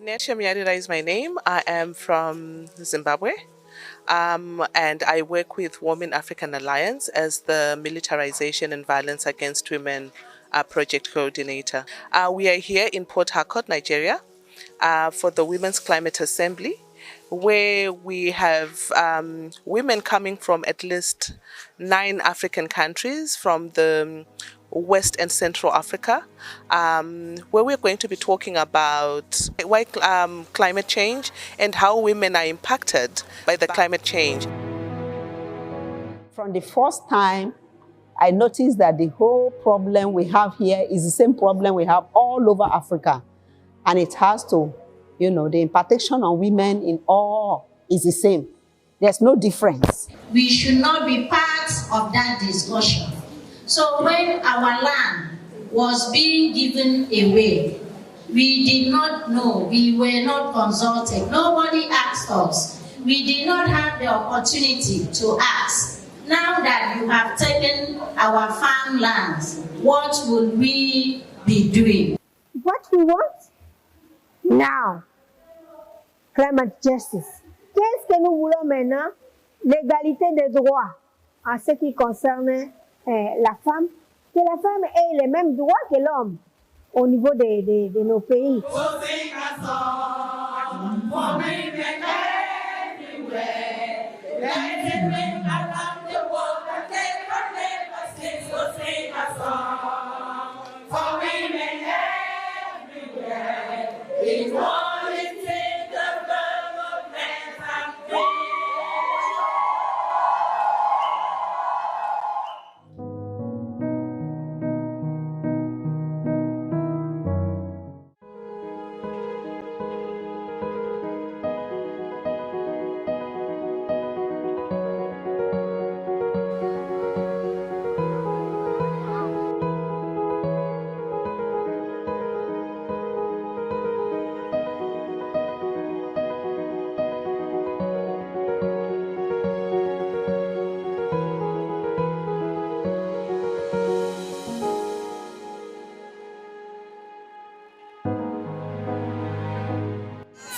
Shemiarira is my name. I am from Zimbabwe, and I work with WoMin African Alliance as the Militarization and Violence Against Women project coordinator. We are here in Port Harcourt, Nigeria, for the Women's Climate Assembly, where we have women coming from at least 9 African countries from the West and Central Africa, where we're going to be talking about why climate change and how women are impacted by the climate change. From the first time, I noticed that the whole problem we have here is the same problem we have all over Africa. And it has to, the impartation on women in all is the same. There's no difference. We should not be part of that discussion. So when our land was being given away, we did not know, we were not consulted, nobody asked us. We did not have the opportunity to ask. Now that you have taken our farmlands, what will we be doing? What we want now, climate justice. Qu'est-ce que nous voulons maintenant? L'égalité des droits en ce qui concerne la femme, que la femme ait les mêmes droits que l'homme au niveau de nos pays.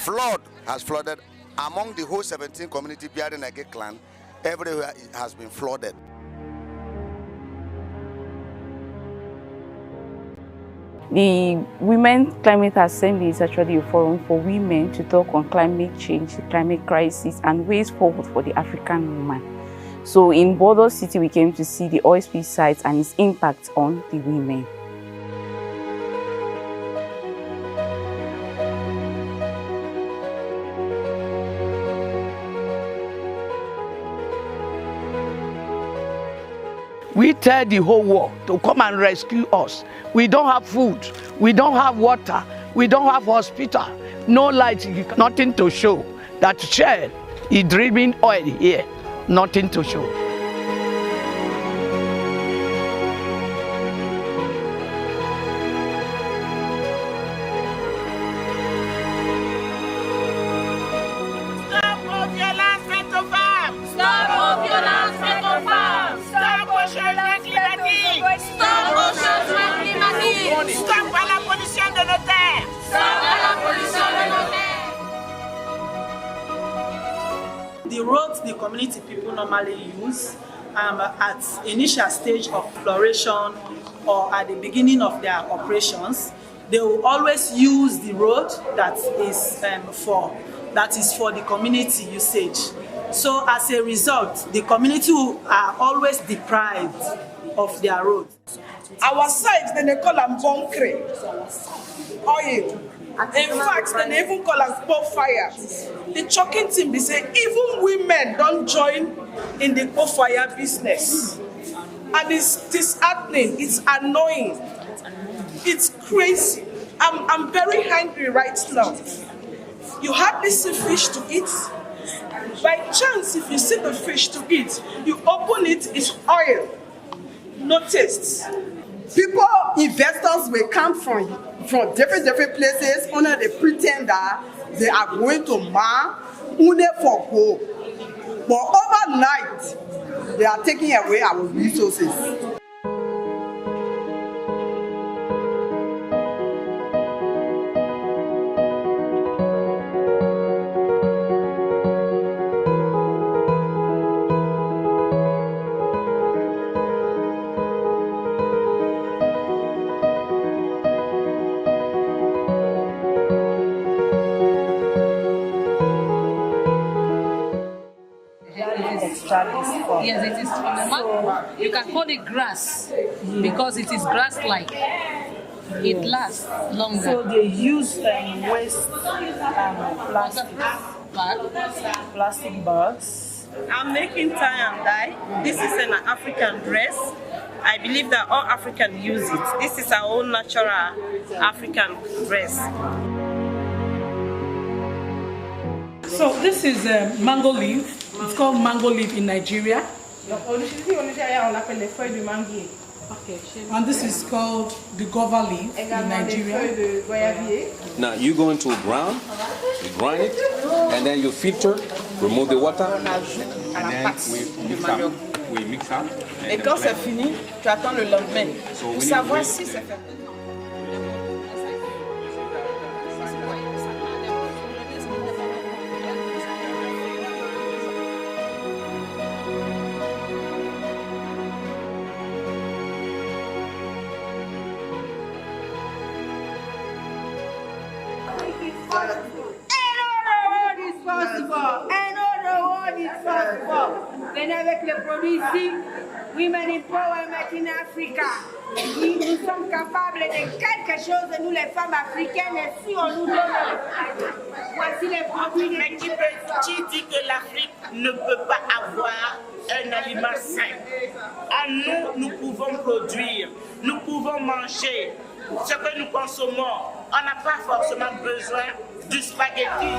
Flood has flooded among the whole 17 community Biare Niger clan. Everywhere it has been flooded. The Women Climate Assembly is actually a forum for women to talk on climate change, the climate crisis, and ways forward for the African woman. So in Bordeaux City, we came to see the OSP sites and its impact on the women. We tell the whole world to come and rescue us. We don't have food, we don't have water, we don't have hospital, no light, nothing to show. That Shell is driving oil here, nothing to show. Stop à la pollution de nos terres! Stop à la pollution de nos terres! The roads the community people normally use at initial stage of exploration or at the beginning of their operations, they will always use the road that is for the community usage. So as a result, the community are always deprived of their roads. Our sites, they call them bunkre, oil. In fact, they even call them fire. The shocking thing is that even women don't join in the fire business. And it's disheartening, it's annoying, it's crazy. I'm very hungry right now. You hardly see fish to eat. By chance, if you see the fish to eat, you open it, it's oil, no taste. People, investors will come from different places under the pretend that they are going to mine only for gold. But overnight, they are taking away our resources. naturally formed. Yes, it is from the mango. You can call it grass because it is grass-like. It lasts longer. So they use waste plastic bags. I'm making tie and dye. This is an African dress. I believe that all Africans use it. This is our own natural African dress. So this is mango leaf. It's called mango leaf in Nigeria. And this is called the guava leaf in Nigeria. Now you go into a ground, you grind it, and then you filter, remove the water, and then we mix up. Et quand c'est fini, tu attends le lendemain pour savoir si c'est fait. Venez avec les produits ici, Women Empowerment in Africa. Nous sommes capables de quelque chose, nous les femmes africaines, et si on nous donne, voici les produits. Mais qui dit que l'Afrique ne peut pas avoir un aliment sain? À nous, nous pouvons produire, nous pouvons manger ce que nous consommons. On n'a pas forcément besoin du spaghetti.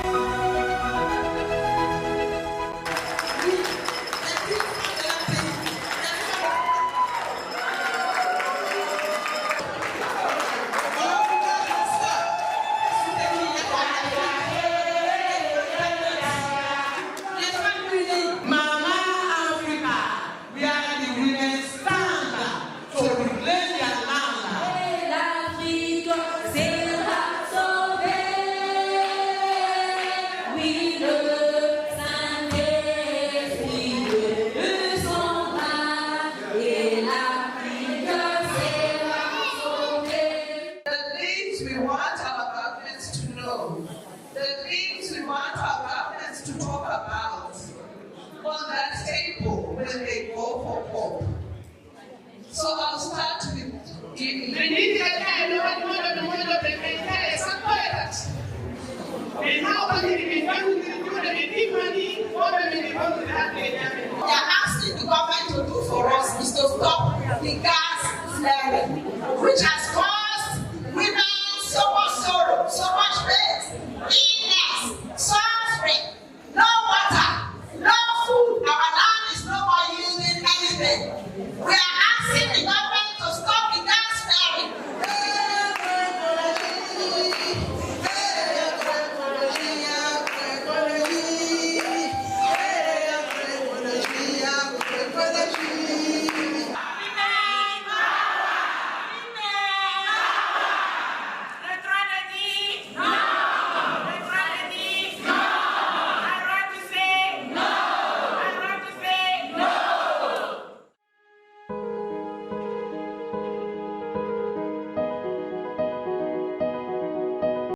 So I'll start with Guinea They are asking the government to do for us is to stop the gas flaring, which has caused